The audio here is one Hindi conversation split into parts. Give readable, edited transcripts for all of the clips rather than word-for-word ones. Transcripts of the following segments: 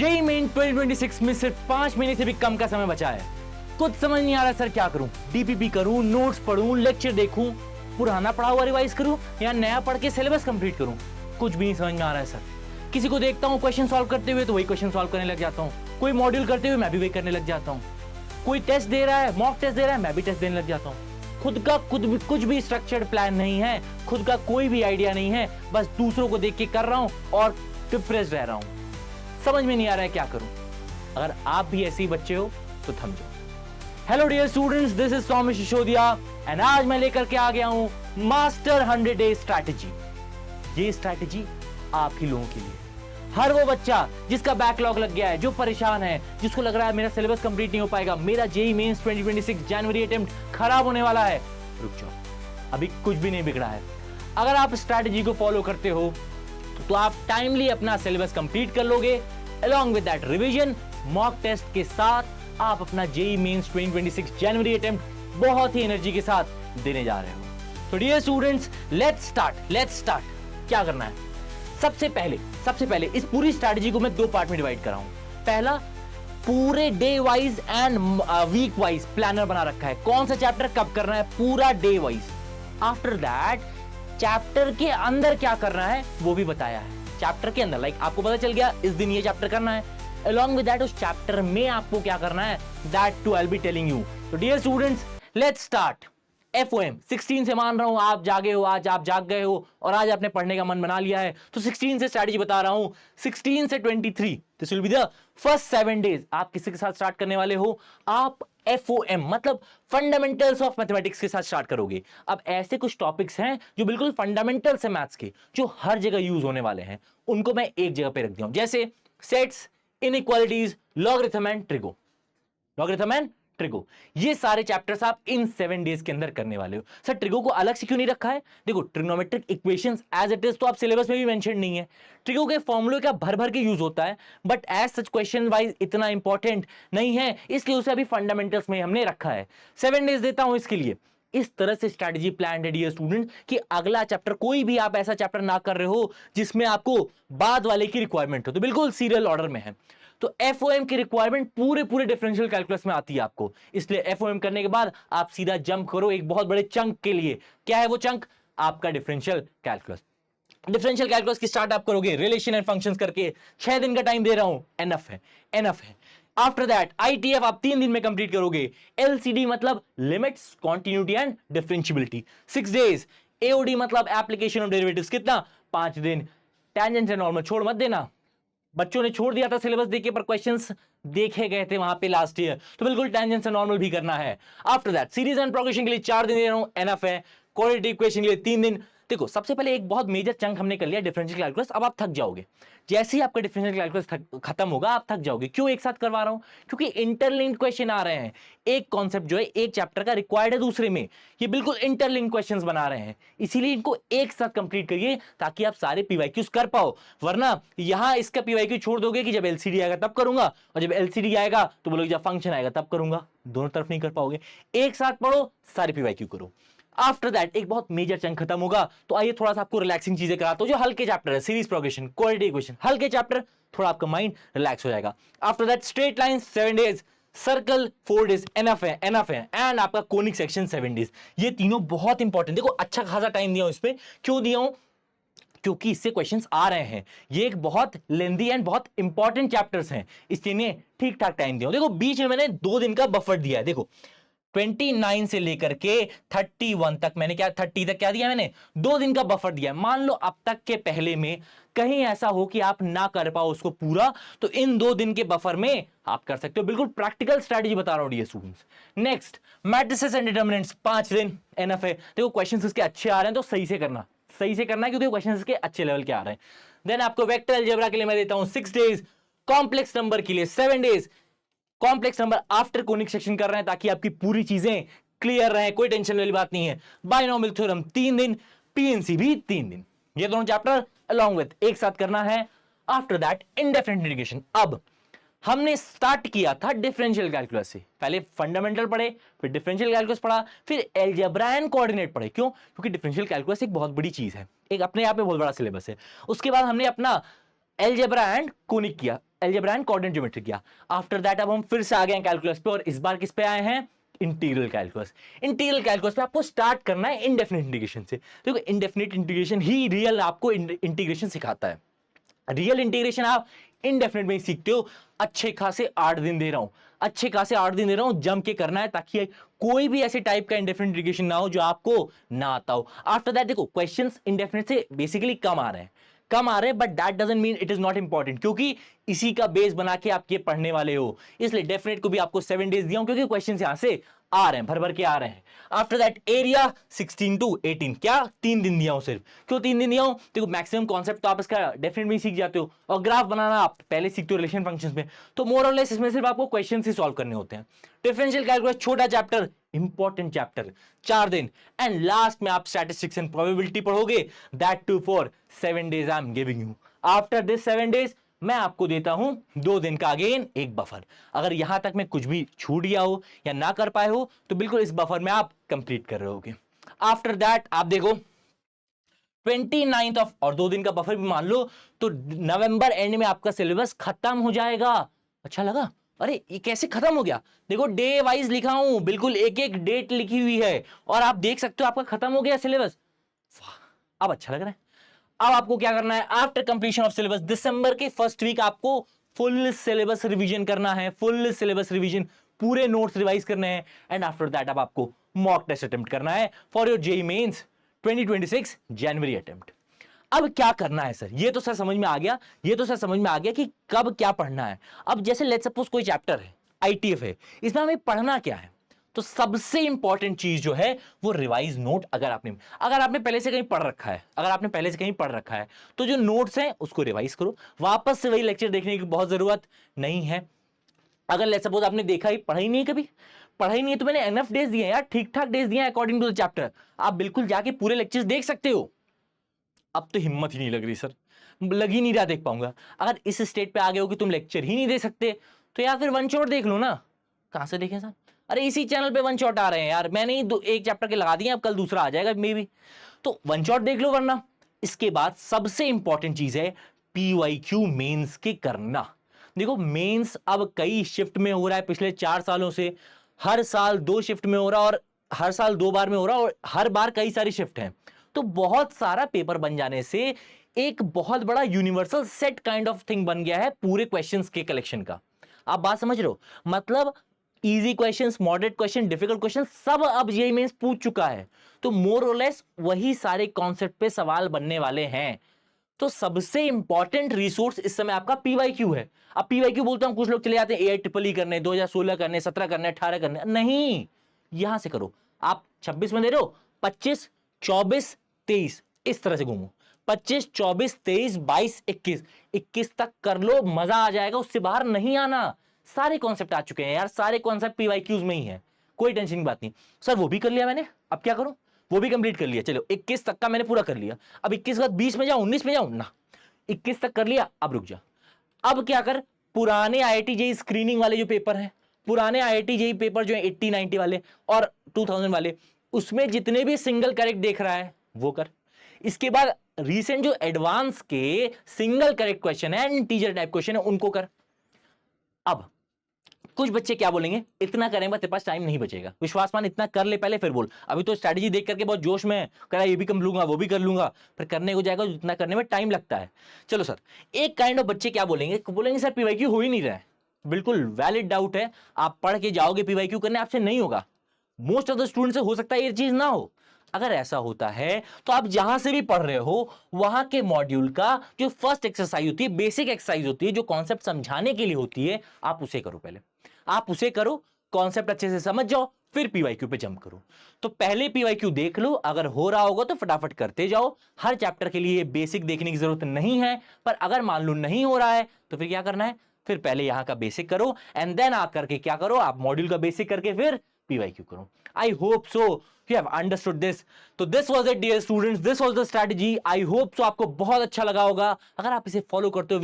जेई मेन 2026 में सिर्फ 5 महीने से भी कम का समय बचा है। कुछ समझ नहीं आ रहा सर, क्या करूं? डीपीपी करूं, नोट्स पढूं, लेक्चर देखूं, पुराना पढ़ा हुआ रिवाइज करूं या नया पढ़ के सिलेबस कंप्लीट करूं? कुछ भी नहीं समझ में आ रहा है सर। किसी को देखता हूं क्वेश्चन सॉल्व करते हुए तो वही क्वेश्चन सॉल्व करने लग जाता हूं, कोई मॉड्यूल करते हुए मैं भी वही करने लग जाता हूं, कोई टेस्ट दे रहा है, मॉक टेस्ट दे रहा है, मैं भी टेस्ट देने लग जाता हूं। खुद का कुछ भी स्ट्रक्चर्ड प्लान नहीं है, खुद का कोई भी आइडिया नहीं है, बस दूसरों को देख के कर रहा हूं और डिप्रेस्ड रह रहा हूं। समझ में नहीं आ रहा है क्या करूं। अगर आप भी ऐसे ही बच्चे हो तो थम जाओ। Hello dear students, this is Saumya Sisodia and आज मैं लेकर के आ गया हूं मास्टर 100 डे स्ट्रैटेजी। ये स्ट्रैटेजी आप ही लोगों के लिए, हर वो बच्चा जिसका बैकलॉग लग गया है, जो परेशान है, जिसको लग रहा है मेरा सिलेबस कंप्लीट नहीं हो पाएगा, मेरा जेईई मेंस 2026 जनवरी अटेम्प्ट खराब होने वाला है। रुक जाओ, अभी कुछ भी नहीं बिगड़ा है। अगर आप स्ट्रैटेजी को फॉलो करते हो तो आप टाइमली अपना सिलेबस कंप्लीट कर लोगे। Along with that revision, mock test के साथ आप अपना जेईई मेंस 2026 जनवरी अटेम्प्ट बहुत ही एनर्जी के साथ देने जा रहे हो। तो डियर स्टूडेंट्स, लेट्स स्टार्ट। क्या करना है? सबसे पहले इस पूरी स्ट्रैटेजी को मैं दो पार्ट में डिवाइड कर रहा हूं। पहला, पूरे day wise and week wise planner बना रखा है, कौन सा चैप्टर कब करना है, पूरा day wise. After that chapter के अंदर क्या करना है वो भी बताया है। चैप्टर के अंदर लाइक आपको पता चल गया इस दिन ये चैप्टर करना है, अलॉन्ग विद दैट उस चैप्टर में आपको क्या करना है, that too I will be telling you. तो dear students, let's start. FOM 16 से मान रहा हूं आप जागे हो, आज आप जाग गए हो और आज आपने पढ़ने का मन बना लिया है, तो 16 से स्ट्रैटेजी बता रहा हूं। 16 से 23 this will be the first 7 days. आप किसके साथ स्टार्ट करने वाले हो? आप FOM मतलब फंडामेंटल्स ऑफ मैथमेटिक्स के साथ स्टार्ट करोगे। अब ऐसे कुछ टॉपिक्स हैं जो बिल्कुल फंडामेंटल्स है मैथ्स के, जो हर जगह यूज होने वाले हैं, उनको मैं एक जगह पे रख दिया हूं, जैसे sets, inequalities, logarithm and trigo. Trigo, ये सारे चैप्टर्स आप इन 7 डेज के अंदर करने वाले हो। सर ट्रिगो को अलग से क्यों नहीं रखा है? देखो, trigonometric equations as it is तो आप सिलेबस में भी मेंशन नहीं है। ट्रिगो के फॉर्मूले का भर भर के यूज होता है, but as such question wise इतना इंपॉर्टेंट नहीं है, इसलिए उसे अभी फंडामेंटल्स में हमने रखा है। 7 डेज देता हूं इसके लिए। इस तरह से स्ट्रैटेजी प्लान है डियर स्टूडेंट कि अगला चैप्टर, कोई भी आप ऐसा चैप्टर ना कर रहे हो जिसमें आपको बाद वाले की रिक्वायरमेंट हो, तो बिल्कुल सीरियल ऑर्डर में है। तो FOM की रिक्वायरमेंट पूरे डिफरेंशियल कैलकुलस में आती है आपको, इसलिए FOM करने के बाद आप सीधा जंप करो एक बहुत बड़े चंक के लिए। क्या है वो चंक? आपका डिफरेंशियल कैलकुलस। डिफरेंशियल कैलकुलस की स्टार्ट आप करोगे रिलेशन एंड फंक्शंस करके। 6 दिन का टाइम दे रहा हूं, एनफ है। आफ्टर दैट ITF आप 3 दिन में कंप्लीट करोगे। LCD मतलब limits, continuity and differentiability, 6 days. AOD मतलब एप्लीकेशन ऑफ डेरिवेटिव्स, कितना? 5 दिन। टेंजेंट एंड नॉर्मल छोड़ मत देना, बच्चों ने छोड़ दिया था सिलेबस देखे, पर क्वेश्चंस देखे गए थे वहां पे लास्ट ईयर, तो बिल्कुल टेंजेंट से नॉर्मल भी करना है। After that series and progression के लिए 4 दिन दे रहा हूं, एनफ है। क्वाड्रेटिक इक्वेशन के लिए 3 दिन। देखो, सबसे पहले एक बहुत मेजर चंक हमने कर लिया डिफरेंशियल कैलकुलस। अब आप थक जाओगे, जैसे ही आपका डिफरेंशियल कैलकुलस खत्म होगा आप थक जाओगे। क्यों एक साथ करवा रहा हूं? क्योंकि इंटरलिंक्ड क्वेश्चन आ रहे हैं। एक कॉन्सेप्ट जो है एक चैप्टर का रिक्वायर्ड है दूसरे में, ये बिल्कुल इंटरलिंक्ड क्वेश्चंस बना रहे हैं, इसीलिए इनको एक साथ कंप्लीट करिए ताकि आप सारे पीवाईक्यूज कर पाओ। वरना यहां इसका पीवाईक्यू छोड़ दोगे कि जब LCD आएगा तब करूंगा, और जब LCD आएगा तो बोलोगे जब फंक्शन आएगा तब करूंगा, दोनों तरफ नहीं कर पाओगे। एक साथ पढ़ो, सारे पीवाईक्यू करो। आफ्टर दैट एक बहुत मेजर चंक खत्म होगा, तो आइए थोड़ा सा आपको रिलैक्सिंग चीजें कराता हूं, जो हल्के चैप्टर है, सीरीज प्रोग्रेशन, क्वाड्रेटिक इक्वेशन, हल्के चैप्टर, थोड़ा आपका माइंड रिलैक्स हो जाएगा। After that straight line 7 days, circle 4 days, enough है, एंड आपका कोनिक सेक्शन 7 डेज। ये तीनों बहुत इंपॉर्टेंट। देखो, अच्छा खासा टाइम दिया हूं इस पे, क्यों दिया हूं? क्योंकि इससे क्वेश्चंस आ रहे हैं। ये एक बहुत लेंदी एंड बहुत इंपॉर्टेंट चैप्टर्स हैं, इसलिए ठीक ठाक टाइम दिया हूं। देखो, बीच में मैंने 2 दिन का बफर दिया है। देखो, 29 से लेकर के 31 तक मैंने 30 तक क्या दिया? मैंने 2 दिन का बफर दिया। मान लो अब तक के पहले में कहीं ऐसा हो कि आप ना कर पाओ उसको पूरा, तो इन 2 दिन के बफर में आप कर सकते हो। बिल्कुल प्रैक्टिकल स्ट्रेटजी बता रहा हूं dear students. Next, matrices and determinants 5 दिन, एनफ है। देखो, क्वेश्चंस इसके अच्छे आ रहे हैं तो सही से करना क्योंकि क्वेश्चंस इसके अच्छे लेवल के आ रहे हैं। देन आपको वेक्टर अलजेब्रा के लिए मैं देता हूं 6 डेज, कॉम्प्लेक्स नंबर के लिए 7 days. Complex number after conic section कर रहे हैं ताकि आपकी पूरी चीजें क्लियर रहे, कोई टेंशन वाली बात नहीं है। बायनोमियल थ्योरम 3 दिन, PNC भी 3 दिन। ये दोनों चैप्टर अलॉन्ग विद एक साथ करना है। After that indefinite integration. अब हमने स्टार्ट किया था डिफरेंशियल कैलकुलस से, पहले फंडामेंटल पढ़े, फिर डिफरेंशियल कैलकुलस पढ़ा, फिर अलजेब्रा एंड कोऑर्डिनेट पढ़े। क्यों? क्योंकि डिफरेंशियल कैलकुलस एक बहुत बड़ी चीज है, एक अपने आप में बहुत बड़ा सिलेबस है। उसके बाद हमने अपना एलजेब्रा एंड कोनिक किया, एलजेब्रा एंड कोऑर्डिनेट ज्योमेट्री किया। आफ्टर दैट अब हम फिर से आ गए हैं कैलकुलस पे, और इस बार किस पे आए हैं, इंटीग्रल कैलकुलस। इंटीग्रल कैलकुलस पे आपको स्टार्ट करना है इनडेफिनिट इंटीग्रेशन से। देखो इनडेफिनिट इंटीग्रेशन ही रियल आपको इंटीग्रेशन सिखाता है। रियल इंटीग्रेशन आप इनडेफिनिट में ही सीखते हो। अच्छे खासे 8 दिन दे रहा हूं, अच्छे खासे 8 दिन दे रहा हूं, जम के करना है ताकि कोई भी ऐसे टाइप का इंडेफिनिट इंटीग्रेशन ना हो जो आपको ना आता हो। आफ्टर दैट देखो क्वेश्चंस इंडेफिनिट से बेसिकली कम आ रहे हैं, कम आ रहे हैं, but that doesn't mean it is not important, क्योंकि इसी का बेस बना के आप ये पढ़ने वाले हो। इसलिए डेफिनेट को भी आपको 7 डेज दिया हूं, क्योंकि क्वेश्चन यहां से आ रहे हैं, भर भर के आ रहे हैं। आफ्टर दैट एरिया 16 to 18, क्या 3 दिन दिया हूं सिर्फ। क्यों 3 दिन दिया हूं, देखो मैक्सिमम कॉन्सेप्ट तो आप इसका डेफिनेट में सीख जाते हो, और ग्राफ बनाना आप पहले सीखते हो रिलेशन फंक्शंस में। तो मोर और लेस इसमें सिर्फ आपको क्वेश्चन ही सॉल्व करने होते हैं। डिफरेंशियल कैलकुलस छोटा चैप्टर, इंपॉर्टेंट चैप्टर, 4 दिन। एंड लास्ट में आप स्टैटिस्टिक्स एंड प्रोबेबिलिटी पढ़ोगे, that too for 7 days I am giving you. After this 7 days मैं आपको देता हूं 2 दिन का अगेन एक बफर। अगर यहां तक में कुछ भी छूट गया हो या ना कर पाए हो तो बिल्कुल इस बफर में आप कंप्लीट कर रहे होगे। आफ्टर दैट आप देखो 29th ऑफ, और 2 दिन का बफर भी मान लो, तो नवंबर एंड में आपका सिलेबस खत्म हो जाएगा। अच्छा लगा, अरे ये कैसे खत्म हो गया, देखो डे वाइज लिखा हूं, बिल्कुल एक एक डेट लिखी हुई है, और आप देख सकते हो आपका खत्म हो गया सिलेबस। अब अच्छा लग रहा है। अब आपको क्या करना है, आफ्टर कंप्लीशन ऑफ सिलेबस दिसंबर के फर्स्ट वीक आपको फुल सिलेबस रिवीजन करना है, फुल सिलेबस रिवीजन, पूरे नोट्स रिवाइज करने हैं। एंड आफ्टर दैट अब आपको मॉक टेस्ट अटेम्प्ट करना है for your JEE Mains 2026 January attempt. अब क्या करना है सर, ये तो सर समझ में आ गया, ये तो सर समझ में आ गया कि कब क्या पढ़ना है। अब जैसे लेट्स सपोज कोई चैप्टर है, आईटीएफ है, इसमें हमें पढ़ना क्या है, तो सबसे इंपॉर्टेंट चीज जो है वो रिवाइज नोट। अगर आपने पहले से कहीं पढ़ रखा है, अगर आपने पहले से कहीं पढ़ रखा है तो जो नोट्स हैं उसको रिवाइज करो, वापस से वही लेक्चर देखने की बहुत जरूरत नहीं है। अगर लेट्स सपोज आपने देखा ही पढ़ा ही नहीं, कभी पढ़ा ही नहीं है, तो मैंने एनफ डेज दिए हैं यार, ठीक ठाक डेज दिए हैं अकॉर्डिंग टू द चैप्टर, आप बिल्कुल जाके पूरे लेक्चर्स देख सकते हो। अब तो हिम्मत ही नहीं लग रही सर, लग ही नहीं रहा देख पाऊंगा। अगर इस स्टेट पे आ गए हो कि तुम लेक्चर ही नहीं दे सकते, तो यार फिर वन शॉट देख लो ना। कहां से देखें सर, अरे इसी चैनल पे वन शॉट आ रहे हैं यार, मैंने ही एक चैप्टर के लगा दिए, अब कल दूसरा आ जाएगा मे बी, तो वन शॉट देख लो। वरना इसके बाद सबसे इंपॉर्टेंट चीज है पीवाईक्यू मेंस के करना। देखो मेंस अब कई शिफ्ट में हो रहा है, पिछले 4 सालों से हर साल 2 शिफ्ट में हो रहा, और हर साल 2 बार में हो रहा, और हर बार कई सारी शिफ्ट हैं। तो बहुत सारा पेपर बन जाने से एक बहुत बड़ा universal set kind of thing बन गया है पूरे क्वेश्चंस के कलेक्शन का। आप बात समझ रहे हो, मतलब easy questions, moderate question, difficult question सब अब जेईई मेंस पूछ चुका है। तो मोर और लेस वही सारे कॉन्सेप्ट पे सवाल बनने वाले हैं। तो सबसे इंपॉर्टेंट रिसोर्स इस समय आपका पीवाईक्यू है। अब पीवाईक्यू बोलते हैं, कुछ लोग चले जाते हैं AIEEE करने, 2016 करने, 17 करने, 18 करने, नहीं, यहां से करो। आप 26 में दे रहे हो, 25, 24, 23 इस तरह से घूमो, 25, 24, 23, 22, 21, 21 तक कर लो, मजा आ जाएगा, उससे बाहर नहीं आना। सारे कॉन्सेप्ट आ चुके हैं यार, सारे कॉन्सेप्ट पीवाईक्यूज में ही है, कोई टेंशन की बात नहीं। सर वो भी कर लिया मैंने, अब क्या करूं, वो भी कंप्लीट कर लिया, चलो 21 तक का मैंने पूरा कर लिया। अब 21 के बाद 20 में जाऊं, 19 में जाऊं ना, 21 तक कर लिया, अब रुक जा। अब क्या कर, पुराने IIT जेईई स्क्रीनिंग वाले जो पेपर हैं, पुराने IIT जेईई पेपर जो है 80, 90 वाले और 2000 वाले, उसमें जितने भी सिंगल करेक्ट देख रहा है वो कर। इसके बाद रीसेंट जो एडवांस के सिंगल करेक्ट क्वेश्चन है एंड टीचर टाइप क्वेश्चन है उनको कर। अब कुछ बच्चे क्या बोलेंगे, इतना करेंगे तेरे पास टाइम नहीं बचेगा, विश्वास मान इतना कर ले पहले फिर बोल। अभी तो स्ट्रैटेजी देख करके बहुत जोश में कह रहा ये भी कर लूंगा वो भी कर लूंगा, फिर करने को जाएगा जितना करने में टाइम लगता है। चलो सर, एक काइंड ऑफ बच्चे क्या बोलेंगे, बोलेंगे सर पीवाईक्यू हो ही नहीं रहा है। बिल्कुल वैलिड डाउट है, आप पढ़ के जाओगे पीवाईक्यू करने, आपसे नहीं होगा। मोस्ट ऑफ द स्टूडेंट से हो सकता है ये चीज ना हो। अगर ऐसा होता है तो आप जहां से भी पढ़ रहे हो वहां के मॉड्यूल का जो फर्स्ट एक्सरसाइज होती है, बेसिक एक्सरसाइज होती है, जो कॉन्सेप्ट समझाने के लिए होती है, आप उसे करो। पहले आप उसे करो, कॉन्सेप्ट अच्छे से समझ जाओ, फिर पीवाईक्यू पे जंप करो। तो पहले पीवाईक्यू देख लो, अगर हो रहा होगा तो फटाफट करते जाओ। हर चैप्टर के लिए बेसिक देखने की जरूरत नहीं है, पर अगर मान लो नहीं हो रहा है तो फिर क्या करना है, फिर पहले यहां का बेसिक करो एंड देन आकर के क्या करो, आप मॉड्यूल का बेसिक करके फिर पीवाईक्यू करो। I hope so you have understood this. तो this was it dear students, this was the strategy. I hope so आपको बहुत अच्छा लगा होगा। अगर आप इसे फॉलो करते हो,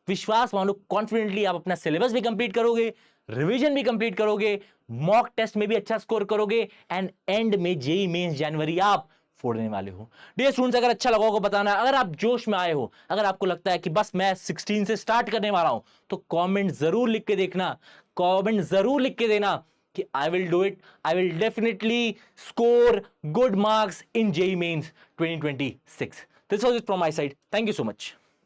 विश्वास मानो कॉन्फिडेंटली आप अपना सिलेबस भी कंप्लीट करोगे, रिवीजन भी कंप्लीट करोगे, मॉक टेस्ट में भी अच्छा स्कोर करोगे, एंड एंड में जेईई मेंस जनवरी आप फोड़ने वाले हो। डियर स्टूडेंट्स, अगर अच्छा लगा होगा बताना, अगर आप जोश में आए हो, अगर आपको लगता है कि बस मैं 16 से स्टार्ट करने वाला हूं, तो कमेंट जरूर लिख के देखना, कमेंट जरूर लिख के देना कि I will do it, I will definitely score good marks in JEE Mains 2026। This was it from my side, thank you so much.